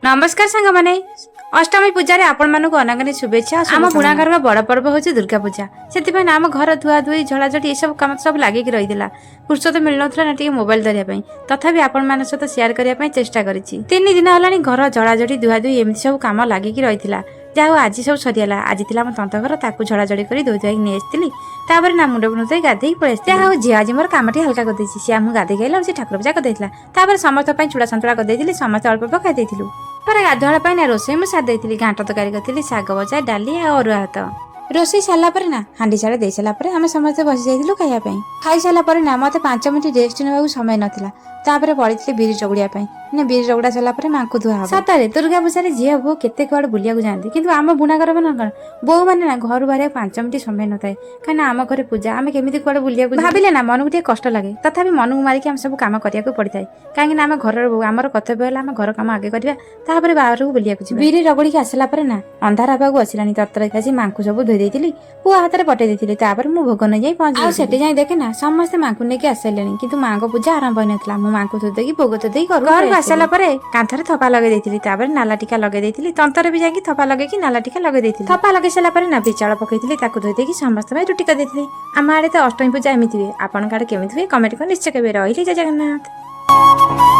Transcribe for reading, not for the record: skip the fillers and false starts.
नमस्कार सांग मैंने अष्टमी पूजा आपण मानक अनागनी शुभेच्छा। आम बुणागर बड़ पर्व हूँ दुर्गा पूजा से आम घर धुआ धुई झड़ाझड़ी सब कम सब लगिक रही फुर्सत मिल ना टे मोबाइल धरने तथापि आपण मान सहित सेयार करने चेष्टा करी 3 दिन है घर झड़ाझड़ी धुआ धुई एमती सब कम लगिक रही जहाँ आज सब सरीगला आज थी आम तंत घर ताकू झड़ाझड़ी कर धोई धुआई नहीं आसती ना मुंड बुणुई गाधे पलि जहाँ झी आज मोर कम टी हल्का करदे सी आम गाधे गला से ठाकुर पूजा कर समस्त चूड़ा सतुड़ा कर समस्त अल्प अल्प खाई पर गाधुआ ना रोषे मुझे सारी घाट तरकारी करी शाग भजा डाली अरुआ भात रोषे सारापर ना हांडी साड़े दे सारापर आम समस्ते बसी जाइलु खाइबा खाई सारापर ना मत 5 मिनिट रेस्ट नेबाकू समय नथिला तापर पड़ी बिरी चगुड़िया बिरी चगुड़ा सारापर माँ को धुआ सतरे दुर्गा पूजा झील बो केते कुआड़े बुलिया जाती कि आम बुणागर मान कौन बो मैंने ना घर बाहर 5 मिनिट समय न थाए कहीं आम घर पूजा आम केमी कुआड़े बुलिया भाविले ना मन को कष्ट लगे तथापि मन को मारिक आम सब कम करने पड़ थाए कहीं आम घर बो आमर कर्तव्य है आम घर कम आगे करवा बाहर को बुलिया बिरी रगड़ी आसला ना अंधार हवा आसलानी तरतर खासी माँ को सब धोई देती पुआ हाथ में पटे देती तापर मु भोग नहीं जाई पहुंची सेठी जाई देखे ना समस्ते माँ को लेकिन आसले कि माँ को पूजा आरंभ होई नथला मु माँ को धोई भोग तो दे घर आसला कांथरे थपा लगे देती नाला टीका लगे देती तंतर भी जाकि थपा लगे नाला टीका लगे देती थपा लगे सारा ना चाउल पकई धोई देकी समस्त रुटी कर देती आम आड़े तो अष्टमी पूजा एमती हुए आपण आड़े केमी हुए कमेंट कर निश्चय केवे रही जय जगन्नाथ।